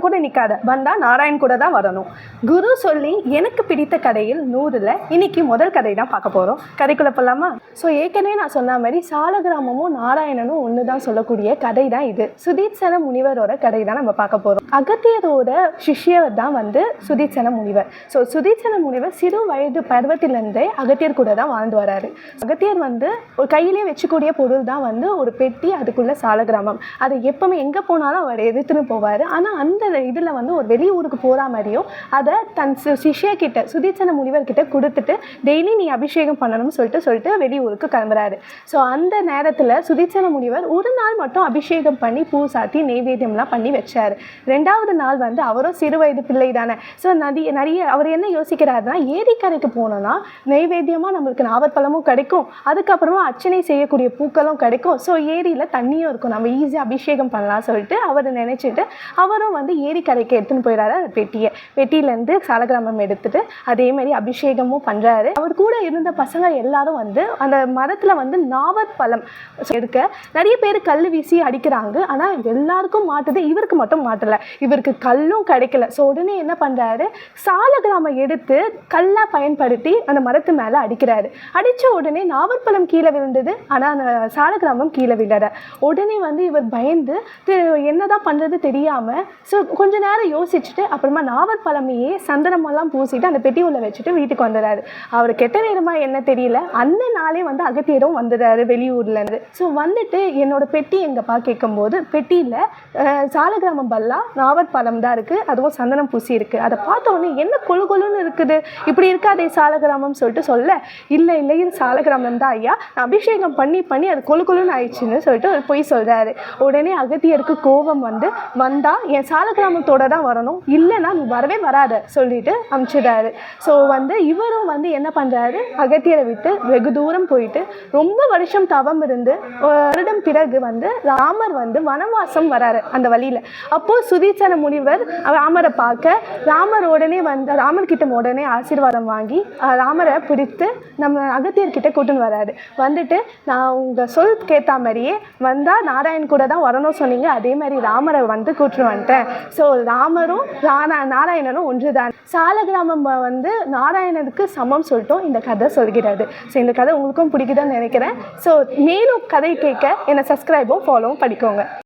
நாராயணன் கூட நிற்காத, வந்தால் நாராயண் கூட தான் வரணும். குரு சொல்லி எனக்கு பிடித்த கதையில் 100ல் இன்னைக்கு முதல் கதை தான் பார்க்க போகிறோம். கதைக்குள்ளே போகலாமா? ஸோ ஏற்கனவே நான் சொன்ன மாதிரி சாலக்கிராமமும் நாராயணனும் ஒன்று தான் சொல்லக்கூடிய கதை தான் இது. சுதீட்சண முனிவரோட கதை தான் நம்ம பார்க்க போகிறோம். அகத்தியரோட சிஷ்யர் தான் சுதீட்சண முனிவர். ஸோ சுதீட்சண முனிவர் சிறு வயது பருவத்திலேருந்தே அகத்தியர் கூட தான் வாழ்ந்து வராரு. அகத்தியர் ஒரு கையிலே வச்சுக்கூடிய பொருள் தான் ஒரு பெட்டி, அதுக்குள்ள சாலக்கிராமம். அதை எப்பவுமே எங்கே போனாலும் அவர் எடுத்துன்னு போவார். ஆனால் அந்த இதில் ஒரு வெளியூருக்கு போகிற மாதிரியும் அதை தன் சிஷ்யக்கிட்ட சுதீட்சண முனிவர்கிட்ட கொடுத்துட்டு டெய்லி நீ அபிஷேகம் பண்ணணும்னு சொல்லிட்டு வெளியூருக்கு கிளம்புறாரு. ஸோ அந்த நேரத்தில் சுதீட்சண முனிவர் ஒரு நாள் மட்டும் அபிஷேகம் பண்ணி பூ சாத்தி நெய்வேத்தியம்லாம் பண்ணி வச்சார். 2வது நாள் அவரும் சிறு வயது பிள்ளை தானே. ஸோ நிறைய அவர் என்ன யோசிக்கிறாருன்னா, ஏரிக்கரைக்கு போனோன்னா நெய்வேத்தியமாக நம்மளுக்கு நாவற்பழமும் கிடைக்கும், அதுக்கப்புறமா அர்ச்சனை செய்யக்கூடிய பூக்களும் கிடைக்கும். ஸோ ஏரியில் தண்ணியும் இருக்கும், நம்ம ஈஸியாக அபிஷேகம் பண்ணலாம் சொல்லிட்டு அவர் நினச்சிட்டு அவரும் ஏரிக்கரைக்கு எடுத்துன்னு போயிடாரு. அந்த பெட்டியிலேருந்து சாலக்கிராமம் எடுத்துட்டு அதே மாதிரி அபிஷேகமும் பண்ணுறாரு. அவர் கூட இருந்த பசங்க எல்லாரும் அந்த மரத்தில் நாவற்பழம் எடுக்க நிறைய பேர் கல் வீசி அடிக்கிறாங்க. ஆனால் எல்லாருக்கும் மாட்டுது, இவருக்கு மட்டும் மாட்டலை. இவருக்கு கல்லும் கிடைக்கல. ஸோ உடனே என்ன பண்ணுறாரு, சாலக்கிராமம் எடுத்து கல்லாக பயன்படுத்தி அந்த மரத்து மேலே அடிக்கிறாரு. அடித்த உடனே நாவற்பழம் கீழே விழுந்தது, ஆனால் அந்த சாலக்கிராமம் கீழே விழற. உடனே இவர் பயந்து என்னதான் பண்ணுறது தெரியாமல் கொஞ்ச நேரம் யோசிச்சுட்டு அப்புறமா நாவற்பழமையே சந்தனமெல்லாம் பூசிட்டு அந்த பெட்டி உள்ள வச்சுட்டு வீட்டுக்கு வந்துடுறாரு. அவர் கெட்ட நேரமா என்ன தெரியல, அந்த நாளே அகத்தியரும் வந்துடுறாரு வெளியூர்லேருந்து. ஸோ வந்துட்டு என்னோட பெட்டி எங்கப்பா கேட்கும்போது, பெட்டியில் சாலக்கிராமம் பல்லா நாவற்பழம் தான் இருக்குது, அதுவும் சந்தனம் பூசி இருக்குது. அதை பார்த்த உடனே என்ன கொழு கொழுன்னு இருக்குது, இப்படி இருக்காதே சாலக்கிராமம் சொல்ல, இல்லை இது சாலக்கிராமம் தான் ஐயா, நான் அபிஷேகம் பண்ணி அது கொழு கொழுன்னு ஆயிடுச்சுன்னு சொல்லிட்டு போய் சொல்கிறாரு. உடனே அகத்தியருக்கு கோபம் வந்தா என் சாலக்கிராமத்தோட தான் வரணும், இல்லைன்னா நீ வரவே வராத சொல்லிட்டு அனுப்பிச்சிடாரு. ஸோ இவரும் என்ன பண்ணுறாரு, அகத்தியரை விட்டு வெகு தூரம் போயிட்டு ரொம்ப வருஷம் தவம் இருந்து வருடம் பிறகு ராமர் வனவாசம் வராரு அந்த வழியில். அப்போது சுதீட்சண முனிவர் ராமரை பார்க்க ராமர் ராமர்கிட்ட உடனே ஆசீர்வாதம் வாங்கி ராமரை பிடித்து நம்ம அகத்தியர்கிட்ட கூட்டுன்னு வராரு. வந்துட்டு நான் உங்கள் சொல் கேட்ட மாதிரியே வந்தால் நாராயண் கூட தான் வரணும் சொன்னீங்க, அதே மாதிரி ராமரை கூட்டுன்னு வந்துட்டேன். ஸோ ராமரும் நாராயணனும் ஒன்று தான். சாலக்கிராமம் நாராயணனுக்கு சமம் சொல்லிட்டோம் இந்த கதை சொல்கிறது. ஸோ இந்த கதை உங்களுக்கும் பிடிக்குதுன்னு நினைக்கிறேன். ஸோ மேலும் கதை கேட்க என்னை சப்ஸ்கிரைபும் ஃபாலோவும் பண்ணிக்கோங்க.